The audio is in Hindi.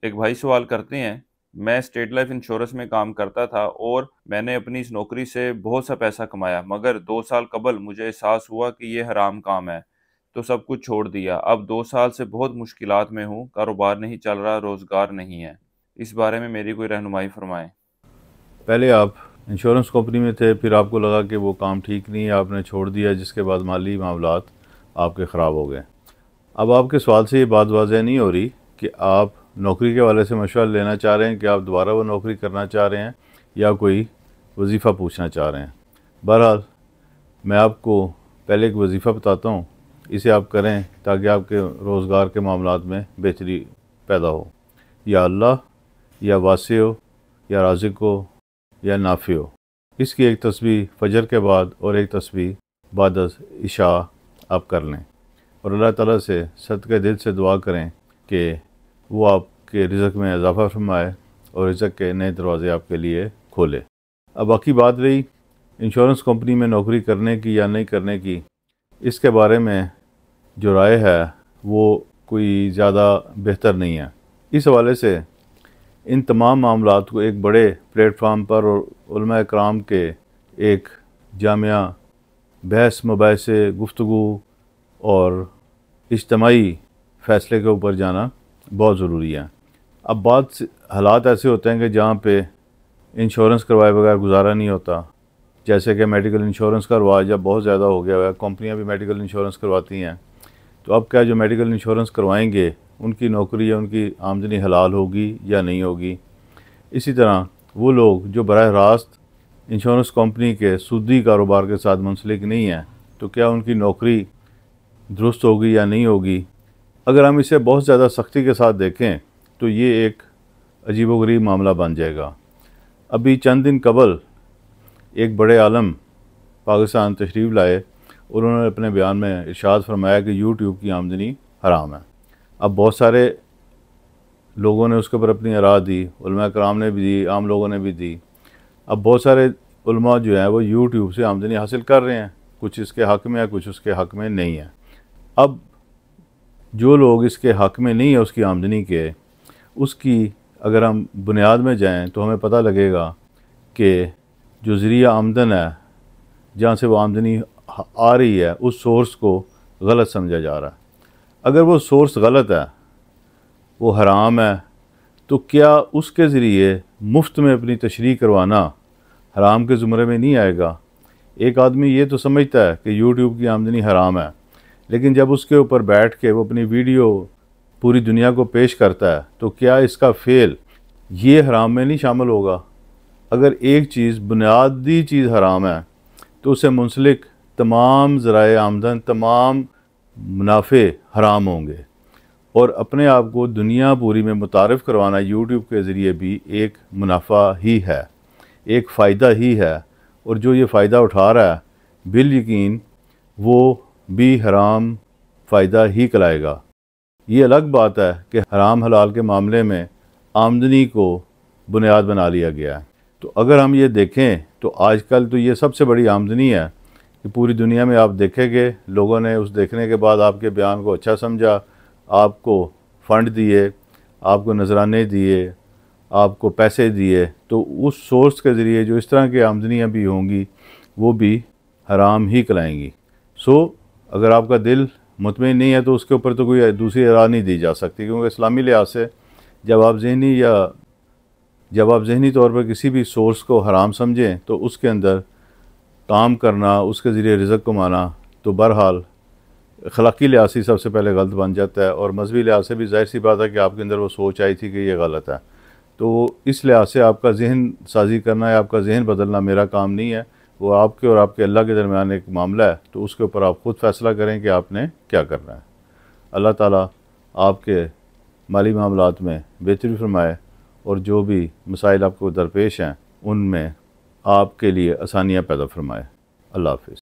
एक भाई सवाल करते हैं, मैं स्टेट लाइफ इंश्योरेंस में काम करता था और मैंने अपनी इस नौकरी से बहुत सा पैसा कमाया, मगर 2 साल कबल मुझे एहसास हुआ कि ये हराम काम है, तो सब कुछ छोड़ दिया। अब 2 साल से बहुत मुश्किलात में हूँ, कारोबार नहीं चल रहा, रोजगार नहीं है। इस बारे में मेरी कोई रहनुमाई फरमाएं। पहले आप इंश्योरेंस कंपनी में थे, फिर आपको लगा कि वो काम ठीक नहीं है, आपने छोड़ दिया, जिसके बाद माली मामलात आपके ख़राब हो गए। अब आपके सवाल से ये बात वाज़ह नहीं हो रही कि आप नौकरी के वाले से मशवरा लेना चाह रहे हैं कि आप दोबारा वो नौकरी करना चाह रहे हैं या कोई वजीफ़ा पूछना चाह रहे हैं। बहरहाल मैं आपको पहले एक वजीफ़ा बताता हूँ, इसे आप करें ताकि आपके रोज़गार के मामलात में बेहतरी पैदा हो। या अल्लाह, या वासियो, या राज़िको, या नाफियो। इसकी एक तस्बीह फजर के बाद और एक तस्बीह बाद इशा आप कर लें और अल्लाह ताला से सदके दिल से दुआ करें कि वो आपके रिज़्क़ में इजाफ़ा फरमाए और रिज़्क़ के नए दरवाज़े आपके लिए खोले। अब बाकी बात रही इंश्योरेंस कंपनी में नौकरी करने की या नहीं करने की, इसके बारे में जो राय है वो कोई ज़्यादा बेहतर नहीं है। इस हवाले से इन तमाम मामलात को एक बड़े प्लेटफार्म पर और उलमा इकराम के एक जामिया बहस मुबाहिसे गुफ्तगू और इज्तमाई फ़ैसले के ऊपर जाना बहुत ज़रूरी है। अब हालात ऐसे होते हैं कि जहाँ पे इंश्योरेंस करवाए बगैर गुजारा नहीं होता, जैसे कि मेडिकल इंश्योरेंस का रवाज अब बहुत ज़्यादा हो गया है, कंपनियाँ भी मेडिकल इंश्योरेंस करवाती हैं। तो अब क्या जो मेडिकल इंश्योरेंस करवाएंगे उनकी नौकरी या उनकी आमदनी हलाल होगी या नहीं होगी। इसी तरह वो लोग जो बराह रास्त इंश्योरेंस कंपनी के सूदी कारोबार के साथ मुंसलिक नहीं हैं, तो क्या उनकी नौकरी दुरुस्त होगी या नहीं होगी। अगर हम इसे बहुत ज़्यादा सख्ती के साथ देखें तो ये एक अजीबोगरीब मामला बन जाएगा। अभी चंद दिन कबल एक बड़े आलम पाकिस्तान तशरीफ़ लाए, उन्होंने अपने बयान में इरशाद फरमाया कि यूट्यूब की आमदनी हराम है। अब बहुत सारे लोगों ने उसके ऊपर अपनी राय दी, उलमा कराम ने भी दी, आम लोगों ने भी दी। अब बहुत सारे उलमा जो हैं वो यूट्यूब से आमदनी हासिल कर रहे हैं, कुछ इसके हक़ में है, कुछ उसके हक़ में नहीं है। अब जो लोग इसके हक़ में नहीं है उसकी आमदनी के, उसकी अगर हम बुनियाद में जाएं तो हमें पता लगेगा कि जो ज़रिया आमदन है, जहाँ से वो आमदनी आ रही है, उस सोर्स को गलत समझा जा रहा है। अगर वो सोर्स गलत है, वो हराम है, तो क्या उसके ज़रिए मुफ्त में अपनी तशरीह करवाना हराम के ज़ुमरे में नहीं आएगा। एक आदमी ये तो समझता है कि यूट्यूब की आमदनी हराम है, लेकिन जब उसके ऊपर बैठ के वो अपनी वीडियो पूरी दुनिया को पेश करता है, तो क्या इसका फ़ेल ये हराम में नहीं शामिल होगा। अगर एक चीज़ बुनियादी चीज़ हराम है तो उससे मुंसलिक तमाम ज़राए आमदन, तमाम मुनाफे हराम होंगे। और अपने आप को दुनिया पूरी में मुतारिफ़ करवाना यूट्यूब के ज़रिए भी एक मुनाफा ही है, एक फ़ायदा ही है। और जो ये फ़ायदा उठा रहा है बिल यकीन वो भी हराम फ़ायदा ही कहलाएगा। ये अलग बात है कि हराम हलाल के मामले में आमदनी को बुनियाद बना लिया गया है। तो अगर हम ये देखें तो आजकल तो ये सबसे बड़ी आमदनी है कि पूरी दुनिया में आप देखेंगे, लोगों ने उस देखने के बाद आपके बयान को अच्छा समझा, आपको फ़ंड दिए, आपको नजराने दिए, आपको पैसे दिए, तो उस सोर्स के ज़रिए जो इस तरह की आमदनियाँ भी होंगी वो भी हराम ही कहलाएंगी। अगर आपका दिल मुतमईन नहीं है तो उसके ऊपर तो कोई दूसरी राह नहीं दी जा सकती, क्योंकि इस्लामी लिहाज से जब आप ज़हनी तौर पर किसी भी सोर्स को हराम समझें तो उसके अंदर काम करना, उसके ज़रिए रिज़्क़ कमाना तो बहरहाल अखलाकी लिहाज से सबसे पहले गलत बन जाता है। और मजहबी लिहाज से भी ज़ाहिर सी बात है कि आपके अंदर वो सोच आई थी कि ये गलत है। तो इस लिहाज से आपका जहन साजी करना है, आपका जहन बदलना मेरा काम नहीं है, वो आपके और आपके अल्लाह के दरमियान एक मामला है। तो उसके ऊपर आप ख़ुद फ़ैसला करें कि आपने क्या करना है। अल्लाह ताला आपके माली मामलात में बेहतरी फरमाए और जो भी मसाइल आपको दरपेश हैं उनमें आपके लिए आसानियाँ पैदा फरमाए। अल्लाह हाफ़िज़।